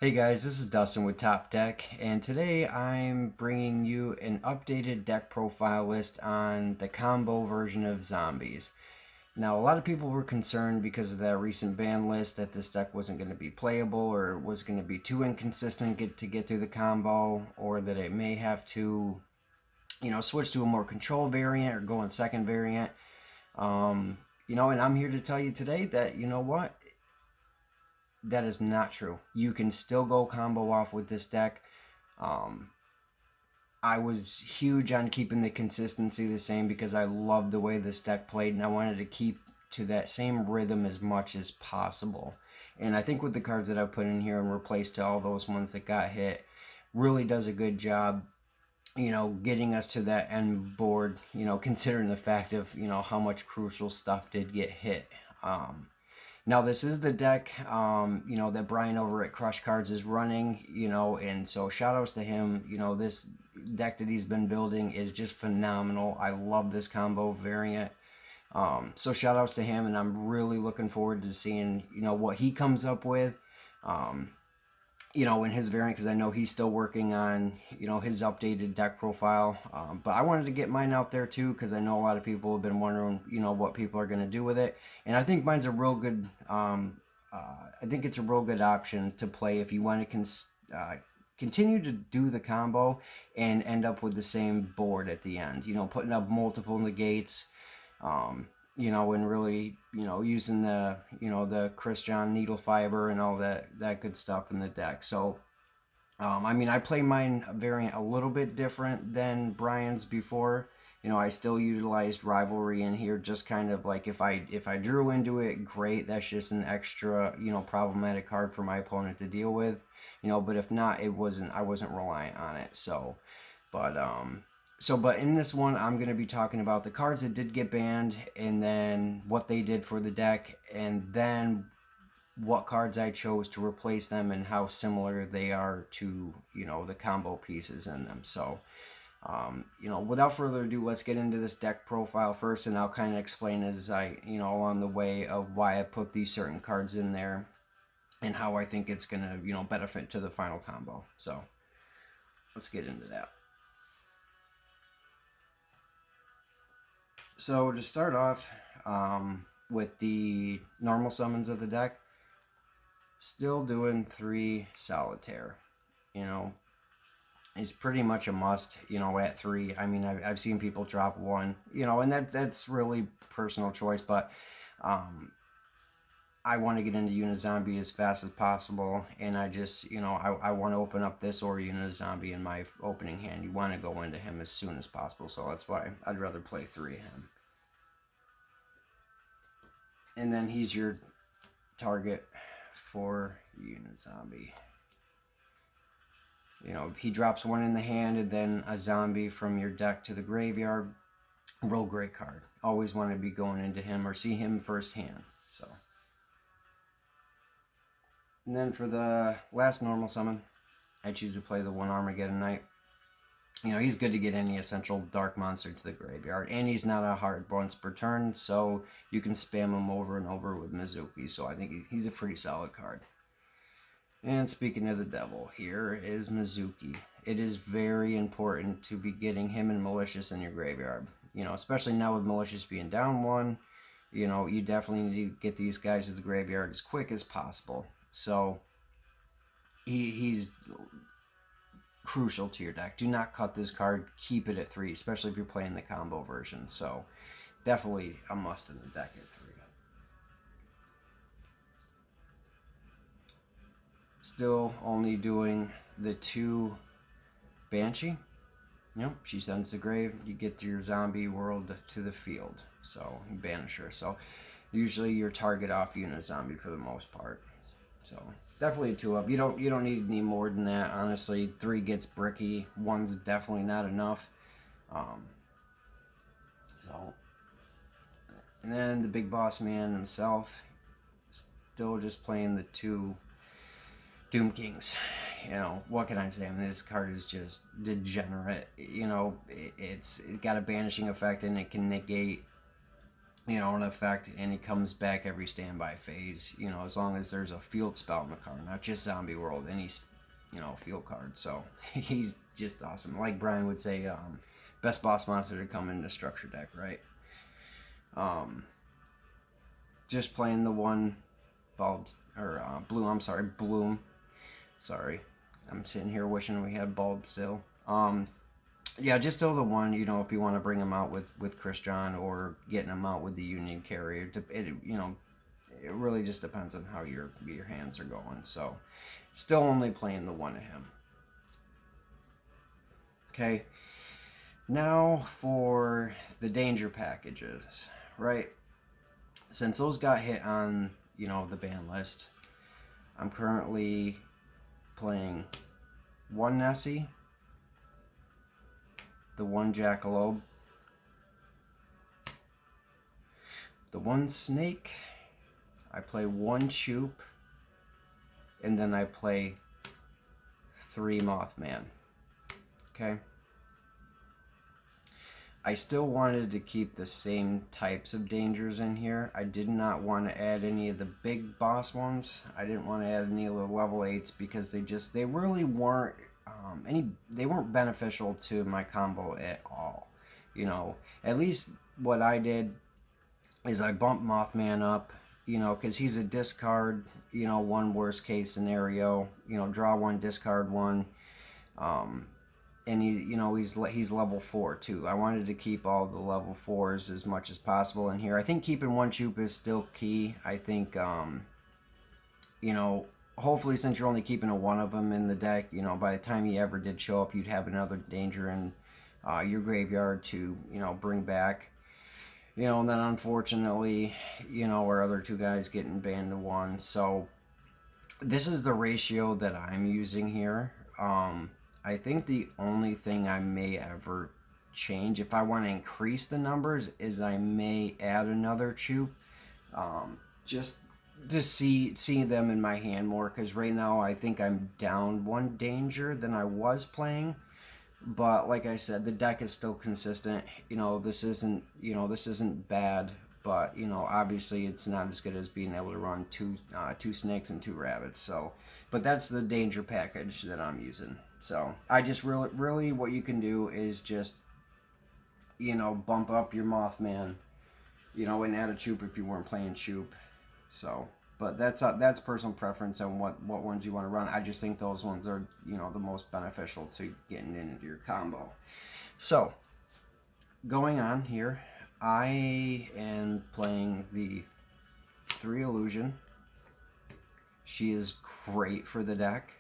Hey guys, this is Dustin with Top Deck, and today I'm bringing you an updated deck profile list on the combo version of Zombies. Now, a lot of people were concerned because of that recent ban list that this deck wasn't going to be playable or was going to be too inconsistent to get through the combo, or that it may have to, switch to a more control variant or go in second variant. And I'm here to tell you today that, you know what? That is not true. You can still go combo off with this deck. Um, I was huge on keeping the consistency the same because I loved the way this deck played, and I wanted to keep to that same rhythm as much as possible. And I think with the cards that I've put in here and replaced all those ones that got hit, really does a good job, getting us to that end board, considering the fact of, how much crucial stuff did get hit. Now this is the deck, that Brian over at Crush Cards is running, and so shout outs to him. This deck that he's been building is just phenomenal. I love this combo variant. So shout outs to him, and I'm really looking forward to seeing, what he comes up with. Um, in his variant, because I know he's still working on, his updated deck profile. But I wanted to get mine out there too, because I know a lot of people have been wondering, what people are going to do with it. And I think mine's a real good, I think it's a real good option to play if you want to continue to do the combo and end up with the same board at the end. Putting up multiple negates. And really, using the Christian needle fiber and all that good stuff in the deck. So, I play mine variant a little bit different than Brian's before. I still utilized rivalry in here, just kind of like if I drew into it, great. That's just an extra, problematic card for my opponent to deal with. But if not, I wasn't reliant on it. So, but but in this one, I'm going to be talking about the cards that did get banned, and then what they did for the deck, and then what cards I chose to replace them and how similar they are to, the combo pieces in them. So, without further ado, let's get into this deck profile first, and I'll kind of explain as I, along the way of why I put these certain cards in there and how I think it's going to, benefit to the final combo. So, let's get into that. So to start off with the normal summons of the deck, still doing 3 Solitaire. Is pretty much a must, at 3. I've seen people drop 1, and that's really personal choice, but I want to get into Unizombie as fast as possible, and I just, I want to open up this or Unizombie in my opening hand. You want to go into him as soon as possible, so that's why I'd rather play 3 him. And then he's your target for Unizombie. He drops 1 in the hand and then a zombie from your deck to the graveyard. Real great card. Always want to be going into him or see him firsthand. So. And then for the last normal summon, I choose to play the 1 Armageddon Knight. He's good to get any essential dark monster to the graveyard, and he's not a hard once per turn, so you can spam him over and over with Mizuki, so I think he's a pretty solid card. And speaking of the devil, here is Mizuki. It is very important to be getting him and Malicious in your graveyard. Especially now with Malicious being down 1, you definitely need to get these guys to the graveyard as quick as possible. So, he's crucial to your deck. Do not cut this card. Keep it at 3, especially if you're playing the combo version. So, definitely a must in the deck at 3. Still only doing the 2 Banshee. She sends the grave. You get your zombie world to the field. So, you banish her. So, usually your target off Unizombie for the most part. So definitely a 2 up. You don't need any more than that. Honestly, 3 gets bricky. 1's definitely not enough. And then the big boss man himself, still just playing the 2 Doom Kings. What can I say? This card is just degenerate. It's got a banishing effect and it can negate an effect, and he comes back every standby phase, as long as there's a field spell in the card, not just zombie world, any, field card. So he's just awesome. Like Brian would say, best boss monster to come in the structure deck, right? Um, just playing the one bulbs, or bloom. Sorry, I'm sitting here wishing we had bulb still. Yeah, just still the one. If you want to bring him out with Chris John, or getting him out with the Union carrier, it really just depends on how your hands are going. So, still only playing the one of him. Okay. Now for the danger packages, right? Since those got hit on the ban list, I'm currently playing one Nessie, the one Jackalope, the one Snake, I play one Choop, and then I play 3 Mothman. Okay? I still wanted to keep the same types of dangers in here. I did not want to add any of the big boss ones. I didn't want to add any of the level 8s because they really weren't they weren't beneficial to my combo at all. At least what I did is I bumped Mothman up, because he's a discard, one worst case scenario, draw one, discard one. And he's level 4 too. I wanted to keep all the level 4s as much as possible in here. I think keeping one Choop is still key. I think hopefully, since you're only keeping one of them in the deck, by the time he ever did show up, you'd have another danger in your graveyard to bring back. And then unfortunately, our other 2 guys getting banned to 1. So this is the ratio that I'm using here. I think the only thing I may ever change, if I want to increase the numbers, is I may add another Choop, just to see them in my hand more, because right now I think I'm down 1 danger than I was playing. But like I said, the deck is still consistent. This isn't bad, but obviously it's not as good as being able to run two snakes and 2 rabbits. So, but that's the danger package that I'm using. So I just really what you can do is just bump up your Mothman, and add a Choop if you weren't playing Choop. So, but that's personal preference on what ones you want to run. I just think those ones are the most beneficial to getting into your combo. So, going on here, I am playing the 3 Illusion. She is great for the deck.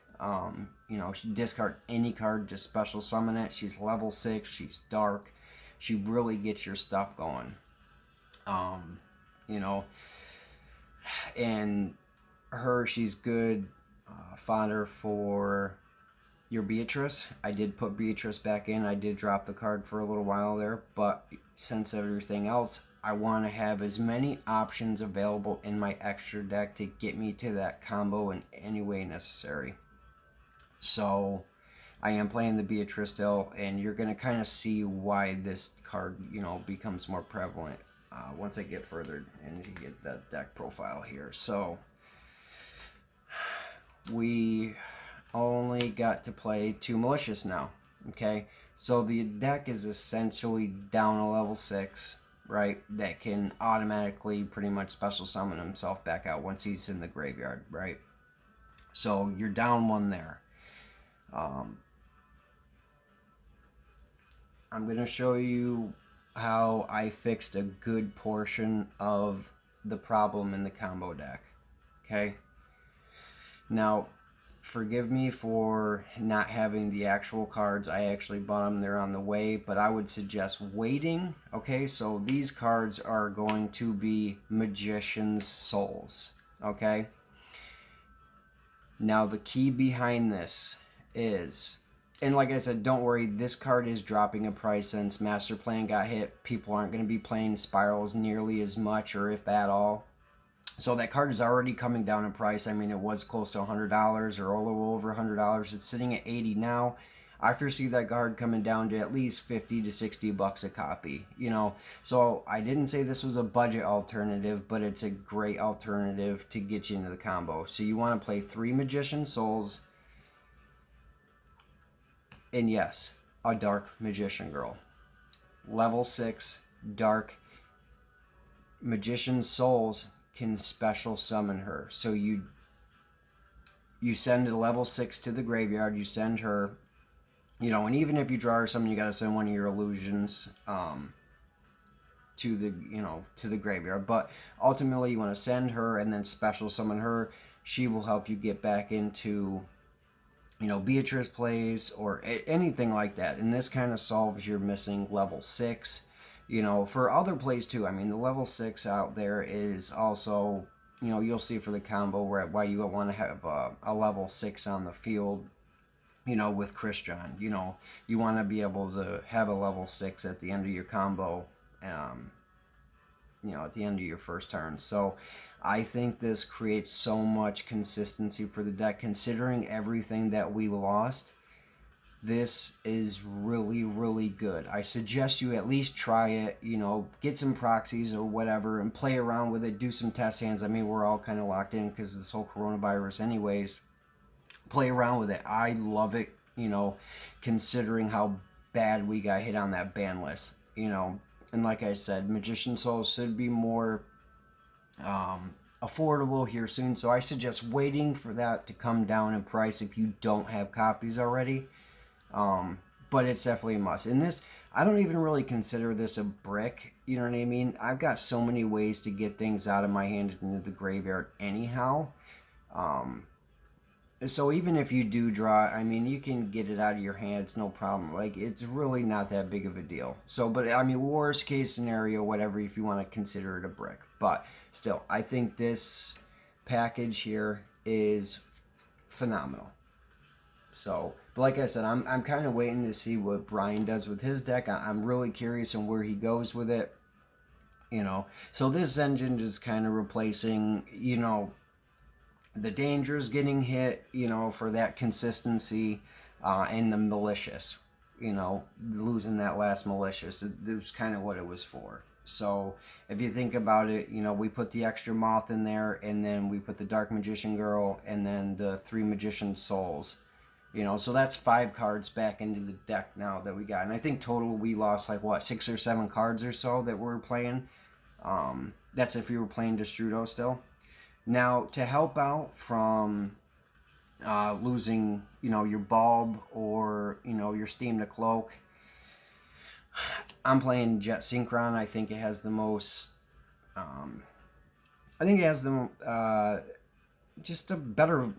She discard any card, just special summon it. She's level 6. She's dark. She really gets your stuff going. And she's good fodder for your Beatrice. I did put Beatrice back in. I did drop the card for a little while there, but since everything else, I want to have as many options available in my extra deck to get me to that combo in any way necessary. So I am playing the Beatrice still, and you're going to kind of see why this card, becomes more prevalent once I get further and you get that deck profile here. So we only got to play 2 Malicious now. Okay, so the deck is essentially down a level 6, right? That can automatically pretty much special summon himself back out once he's in the graveyard, right? So you're down 1 there. I'm going to show you how I fixed a good portion of the problem in the combo deck. Okay? Now, forgive me for not having the actual cards. I actually bought them. They're on the way, but I would suggest waiting. Okay? So these cards are going to be Magician's Souls. Okay? Now, the key behind this is, and like I said, don't worry, this card is dropping in price since Master Plan got hit. People aren't going to be playing Spirals nearly as much, or if at all. So that card is already coming down in price. I mean, it was close to $100 or a little over $100. It's sitting at $80 now. I foresee that card coming down to at least 50 to 60 bucks a copy, you know. So I didn't say this was a budget alternative, but it's a great alternative to get you into the combo. So you want to play 3 Magician Souls, and yes, a Dark Magician Girl. Level 6 Dark Magician Souls can special summon her. So you send a level 6 to the graveyard, you send her, you know, and even if you draw her something, you got to send one of your illusions to the, you know, to the graveyard. But ultimately you want to send her and then special summon her. She will help you get back into, you know, Beatrice plays or anything like that. And this kind of solves your missing level 6. You know, for other plays too. I mean, the level 6 out there is also, you know, you'll see for the combo why you want to have a level 6 on the field, you know, with Christian. You know, you want to be able to have a level 6 at the end of your combo, you know, at the end of your first turn. So I think this creates so much consistency for the deck, considering everything that we lost. This is really, really good. I suggest you at least try it, you know, get some proxies or whatever and play around with it, do some test hands. I mean, we're all kind of locked in because of this whole coronavirus anyways. Play around with it. I love it, you know, considering how bad we got hit on that ban list, you know. And like I said, Magician Souls should be more affordable here soon. So I suggest waiting for that to come down in price if you don't have copies already. But it's definitely a must. And this, I don't even really consider this a brick. You know what I mean? I've got so many ways to get things out of my hand into the graveyard anyhow. So even if you do draw, I mean, you can get it out of your hands, no problem. Like, it's really not that big of a deal. So, but I mean, worst case scenario, whatever, if you want to consider it a brick. But still, I think this package here is phenomenal. So, but like I said, I'm kind of waiting to see what Brian does with his deck. I'm really curious on where he goes with it. You know, so this engine is kind of replacing, you know, the dangers getting hit, you know, for that consistency, and the malicious, you know, losing that last malicious. It was kind of what it was for. So if you think about it, you know, we put the extra moth in there, and then we put the Dark Magician Girl, and then the 3 Magician Souls. You know, so that's 5 cards back into the deck now that we got. And I think total we lost like, what, 6 or 7 cards or so that we're playing. That's if you were playing Destrudo still. Now, to help out from losing, you know, your bulb or, you know, your steam to cloak, I'm playing Jet Synchron. I think it has the most, I think it has the, just a better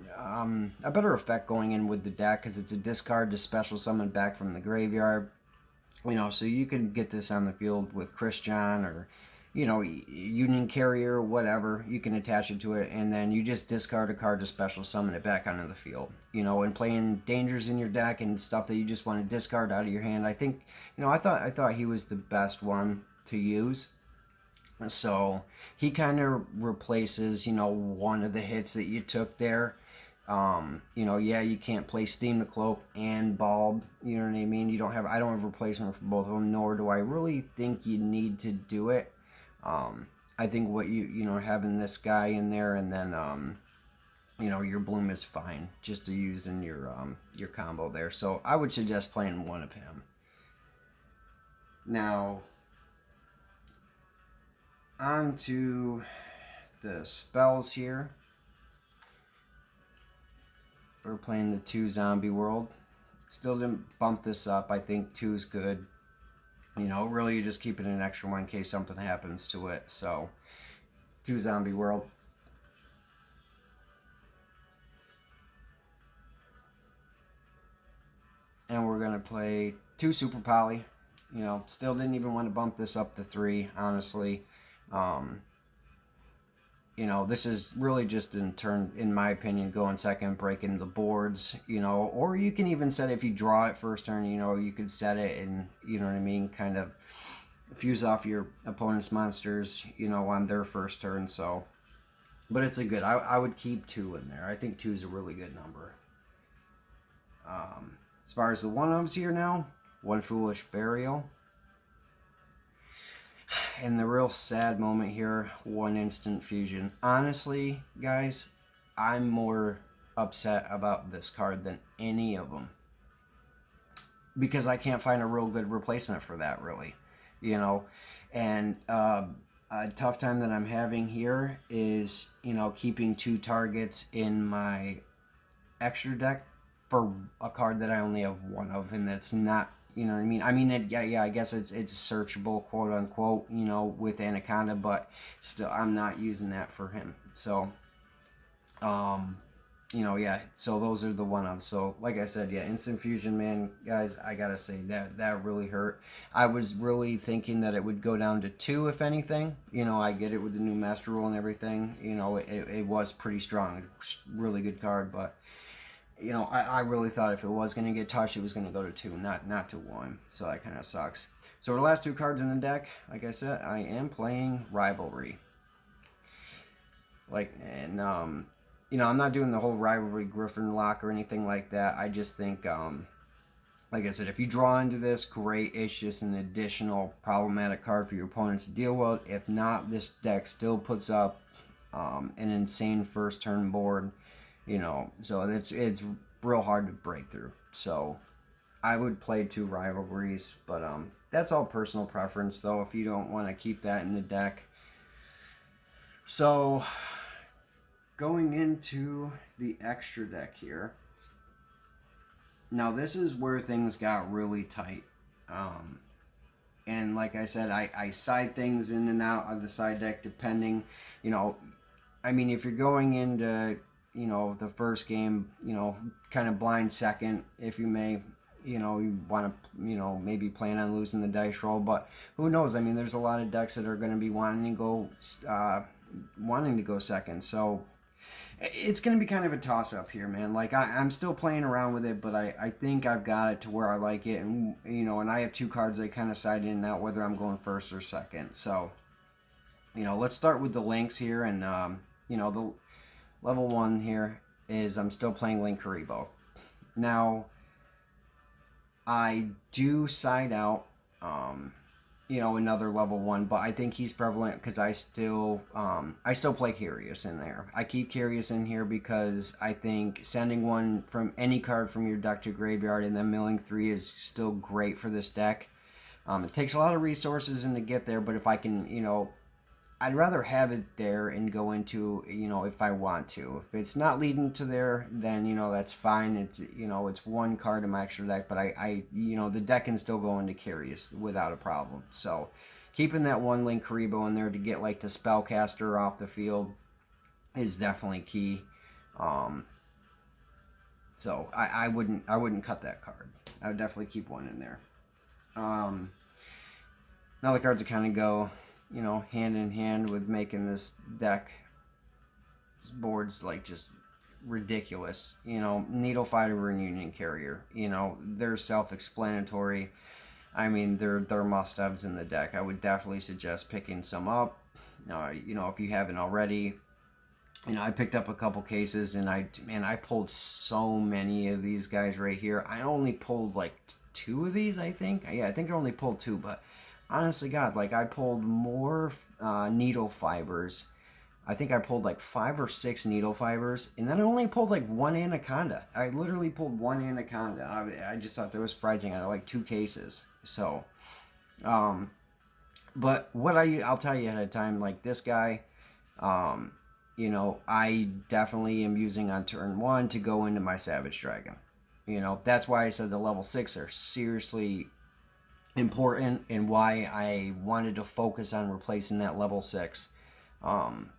effect going in with the deck, because it's a discard to special summon back from the graveyard. You know, so you can get this on the field with Christian or, you know, Union Carrier, whatever. You can attach it to it, and then you just discard a card to special summon it back onto the field. You know, and playing dangers in your deck and stuff that you just want to discard out of your hand. I think, you know, I thought he was the best one to use. So he kind of replaces, you know, one of the hits that you took there. You know, yeah, you can't play Steam the Cloak and Bulb, you know what I mean? I don't have a replacement for both of them, nor do I really think you need to do it. I think what you know, having this guy in there, and then, you know, your Bloom is fine just to use in your combo there. So I would suggest playing one of him. Now, on to the spells here. We're playing the 2 Zombie World. Still didn't bump this up. I think 2 is good. You know, really, you're just keeping an extra one in case something happens to it. So, 2 Zombie World. And we're going to play 2 Super Poly. You know, still didn't even want to bump this up to 3, honestly. You know, this is really just in my opinion, going second, breaking the boards, you know, or you can even set it if you draw it first turn, you know, you could set it and, you know what I mean, kind of fuse off your opponent's monsters, you know, on their first turn. So, but it's a good, I would keep 2 in there. I think 2 is a really good number. As far as the one-ofs here now, One Foolish Burial. And the real sad moment here, One Instant Fusion. Honestly, guys, I'm more upset about this card than any of them. Because I can't find a real good replacement for that, really. You know, and a tough time that I'm having here is, keeping 2 targets in my extra deck for a card that I only have 1 of, and that's not, you know what I mean? I mean, I guess it's searchable, quote unquote, with Anaconda, but still, I'm not using that for him. So, yeah. So those are the one of. So, like I said, yeah, Instant Fusion, man, guys, I gotta say that really hurt. I was really thinking that it would go down to 2, if anything. I get it with the new Master Rule and everything. It was pretty strong, really good card, but. I really thought if it was going to get touched, it was going to go to 2, not to 1. So that kind of sucks. So the last 2 cards in the deck, like I said, I am playing Rivalry. I'm not doing the whole Rivalry Griffin lock or anything like that. I just think, like I said, if you draw into this, great. It's just an additional problematic card for your opponent to deal with. If not, this deck still puts up an insane first turn board. So it's real hard to break through. So I would play 2 rivalries, but that's all personal preference, though, if you don't want to keep that in the deck. So going into the extra deck here. Now this is where things got really tight. And like I said, I side things in and out of the side deck depending, if you're going into the first game, kind of blind second, if you may, you want to, maybe plan on losing the dice roll, but who knows? I mean, there's a lot of decks that are going to be wanting to go second, so it's going to be kind of a toss-up here, man. Like, I'm still playing around with it, but I think I've got it to where I like it, and, and I have 2 cards that kind of side in and out whether I'm going first or second, so, let's start with the links here, and, the level 1 here is I'm still playing Link Karibo. Now, I do side out, another level 1, but I think he's prevalent because I still play Curious in there. I keep Curious in here because I think sending one from any card from your deck to graveyard and then milling 3 is still great for this deck. It takes a lot of resources to get there, but if I can, I'd rather have it there and go into, if I want to. If it's not leading to there, then, that's fine. It's, it's 1 card in my extra deck, but the deck can still go into Curious without a problem. So, keeping that 1 Link Karibo in there to get, like, the Spellcaster off the field is definitely key. So, I wouldn't cut that card. I would definitely keep 1 in there. Now the cards that kind of go, hand in hand with making this board's like just ridiculous. Needle Fighter and Union Carrier, they're self-explanatory. I mean, they're must-haves in the deck. I would definitely suggest picking some up. If you haven't already. I picked up a couple cases, and I pulled so many of these guys right here. I only pulled like 2 of these, I think. Yeah, I think I only pulled 2, but honestly, God, like I pulled more needle fibers. I think I pulled like 5 or 6 needle fibers, and then I only pulled like 1 anaconda. I literally pulled 1 anaconda. I just thought that was surprising. I had like 2 cases. So, but what I'll tell you ahead of time, like this guy, I definitely am using on turn 1 to go into my Savage Dragon. That's why I said the level 6 are seriously important, and why I wanted to focus on replacing that level 6, and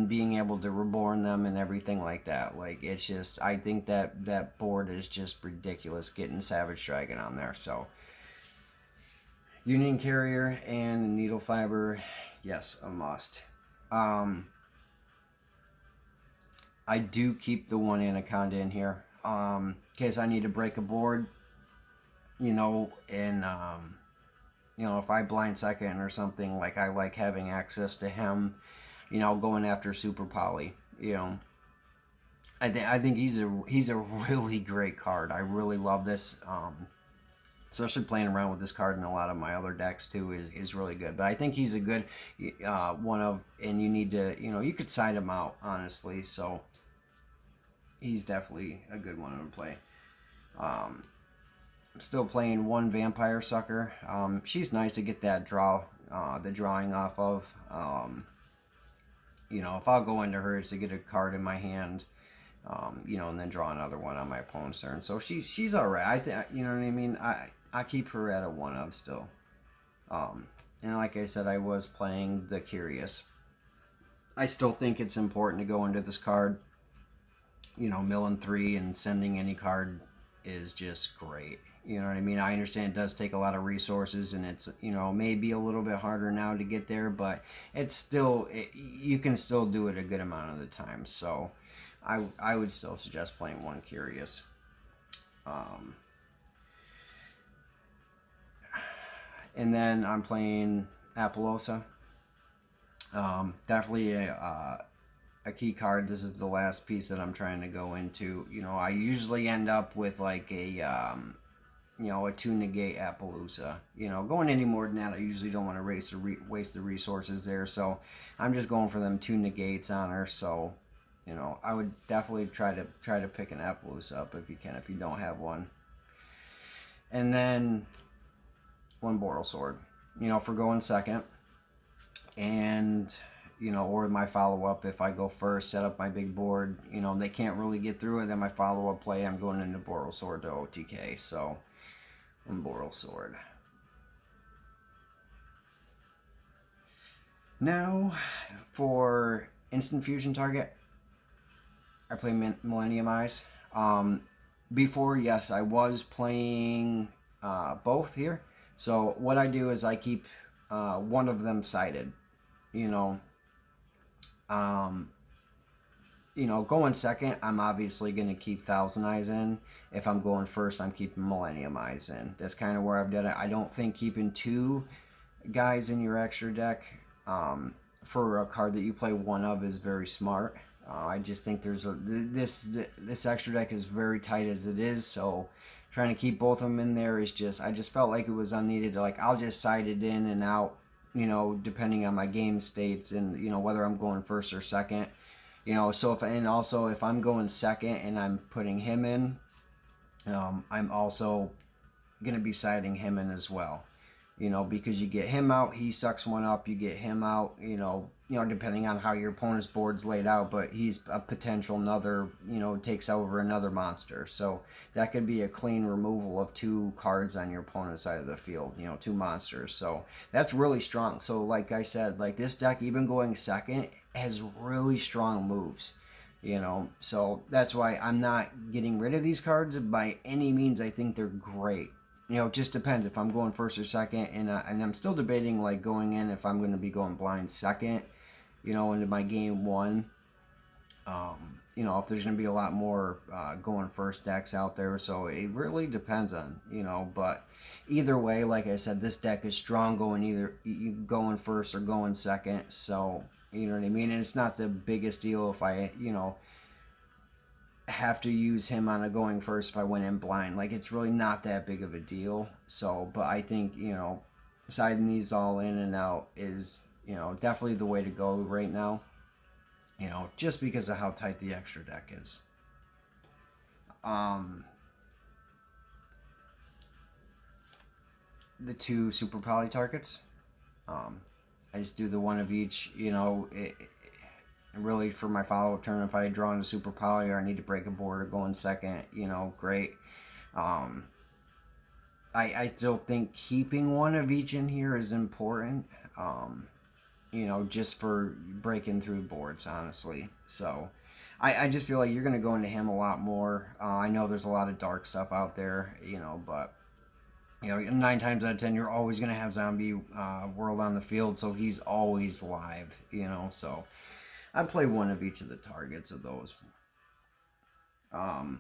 being able to reborn them and everything like that. Like, it's just, I think that board is just ridiculous getting Savage Dragon on there. So, Union Carrier and Needle Fiber, yes, a must. I do keep the 1 Anaconda in here, in case I need to break a board. And if I blind second or something, like, I like having access to him, going after Super Poly, I think he's a really great card. I really love this. Especially playing around with this card in a lot of my other decks too is really good. But I think he's a good one of, and you need to, you could side him out honestly. So he's definitely a good one to play. I'm still playing one Vampire Sucker. She's nice to get that the drawing off of. If I'll go into hers to get a card in my hand, and then draw another one on my opponent's turn. So she's all right. I think, you know what I mean. I keep her at a one of still. And like I said, I was playing the Curious. I still think it's important to go into this card. Milling 3 and sending any card is just great. You know what I mean? I understand it does take a lot of resources, and it's, maybe a little bit harder now to get there, but it's still, you can still do it a good amount of the time. So I would still suggest playing one Curious. And then I'm playing Apollosa. Definitely a key card. This is the last piece that I'm trying to go into. I usually end up with like a 2 negate Appaloosa. Going any more than that, I usually don't want to waste the resources there. So I'm just going for them 2 negates on her. So, I would definitely try to pick an Appaloosa up if you can, if you don't have one. And then one Boral Sword, for going second. And or my follow-up, if I go first, set up my big board, they can't really get through it, then my follow-up play, I'm going into Boral Sword to OTK. So Boral Sword. Now for instant fusion target, I play Millennium Eyes. Before, yes, I was playing both here. So what I do is I keep one of them sided. Going second, I'm obviously going to keep Thousand Eyes in. If I'm going first, I'm keeping Millennium Eyes in. That's kind of where I've done it. I don't think keeping 2 guys in your extra deck for a card that you play one of is very smart. I just think this extra deck is very tight as it is, so trying to keep both of them in there is I just felt like it was unneeded. Like, I'll just side it in and out, depending on my game states and, whether I'm going first or second. So if I'm going second and I'm putting him in, I'm also going to be siding him in as well. Because you get him out, he sucks one up, you get him out, depending on how your opponent's board's laid out, but he's a potential another, takes over another monster. So that could be a clean removal of 2 cards on your opponent's side of the field, 2 monsters. So that's really strong. So like I said, like this deck, even going second, has really strong moves. So that's why I'm not getting rid of these cards by any means. I think they're great. It just depends if I'm going first or second, and I'm still debating like going in if I'm going to be going blind second, into my game 1. If there's going to be a lot more going first decks out there, so it really depends on, but either way, like I said, this deck is strong going first or going second, so you know what I mean. And it's not the biggest deal if I, have to use him on a going first if I went in blind. Like, it's really not that big of a deal. So, but I think, siding these all in and out is, definitely the way to go right now. Just because of how tight the extra deck is. The 2 super poly targets. I just do the one of each, really for my follow-up turn, if I draw into super poly or I need to break a board or go in second, great. I still think keeping one of each in here is important, just for breaking through boards, honestly. So I just feel like you're going to go into him a lot more. I know there's a lot of dark stuff out there, but 9 times out of 10, you're always going to have Zombie World on the field, so he's always live, so I play one of each of the targets of those. Now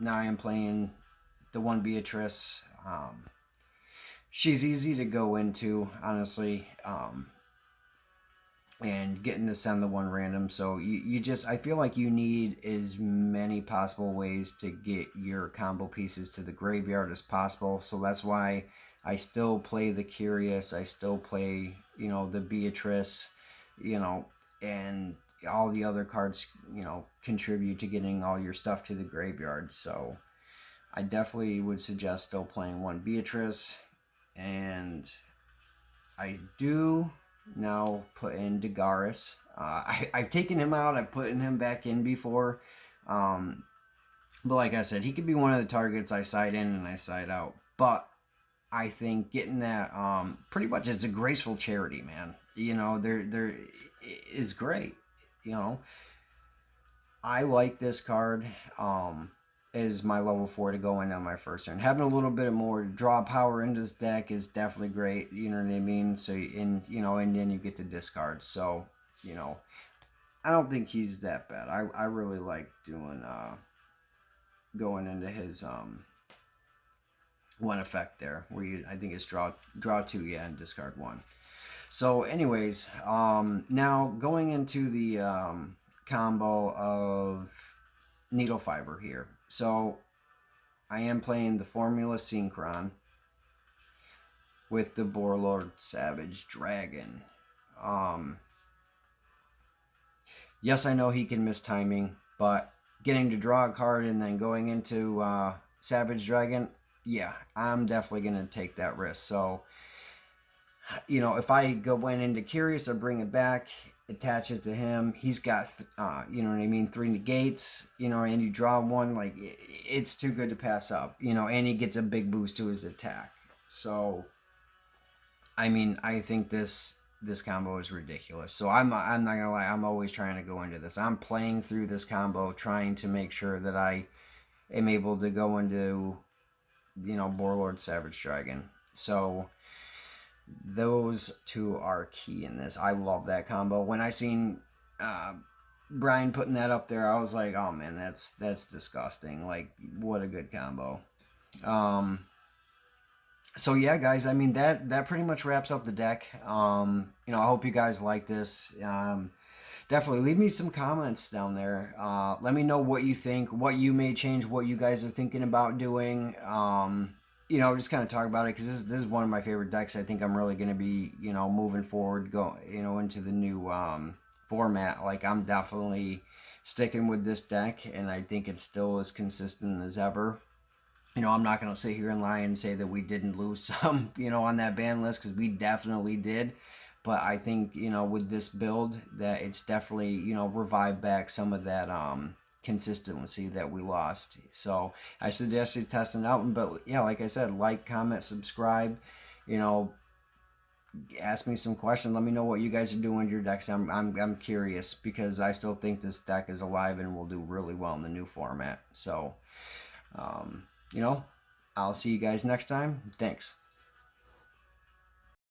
I am playing the one Beatrice. She's easy to go into, honestly. and getting to send the one random. So you just, I feel like you need as many possible ways to get your combo pieces to the graveyard as possible. So that's why I still play the Curious, I still play, the Beatrice, you know, and all the other cards, contribute to getting all your stuff to the graveyard. So I definitely would suggest still playing one Beatrice, and I do now put in Dagaris. I've taken him out. I've put him back in before. Um, but like I said, he could be one of the targets I side in and I side out. But I think getting that, pretty much, it's a graceful charity, man. It's great. You know, I like this card. Is my level 4 to go in on my first turn. Having a little bit more draw power into this deck is definitely great. You know what I mean? So, and then you get the discard. So, I don't think he's that bad. I really like doing going into his one effect there, where I think it's draw 2, yeah, and discard 1. So, anyways, now going into the combo of needle fiber here. So I am playing the Formula Synchron with the Warlord Savage Dragon. Yes, I know he can miss timing, but getting to draw a card and then going into Savage Dragon, yeah, I'm definitely going to take that risk. So, if I went into Curious, I bring it back, attach it to him. He's got, you know what I mean, 3 negates, and you draw one, like, it's too good to pass up, and he gets a big boost to his attack. So, I mean, I think this combo is ridiculous. So I'm not gonna lie, I'm always trying to go into this. I'm playing through this combo, trying to make sure that I am able to go into, Warlord Savage Dragon. So those two are key in this. I love that combo. When I seen Brian putting that up there, I was like, oh man, that's disgusting. Like, what a good combo. So yeah, guys, I mean, that pretty much wraps up the deck. I hope you guys like this. Definitely leave me some comments down there. Let me know what you think, what you may change, what you guys are thinking about doing. Just kind of talk about it, because this is one of my favorite decks. I think I'm really going to be, moving forward, into the new format. Like, I'm definitely sticking with this deck, and I think it's still as consistent as ever. I'm not going to sit here and lie and say that we didn't lose some, on that ban list, because we definitely did. But I think, with this build, that it's definitely, revived back some of that consistency that we lost. So I suggest you testing it out. But yeah, like I said, like, comment, subscribe, ask me some questions. Let me know what you guys are doing with your decks. I'm curious, because I still think this deck is alive and will do really well in the new format. So, I'll see you guys next time. Thanks.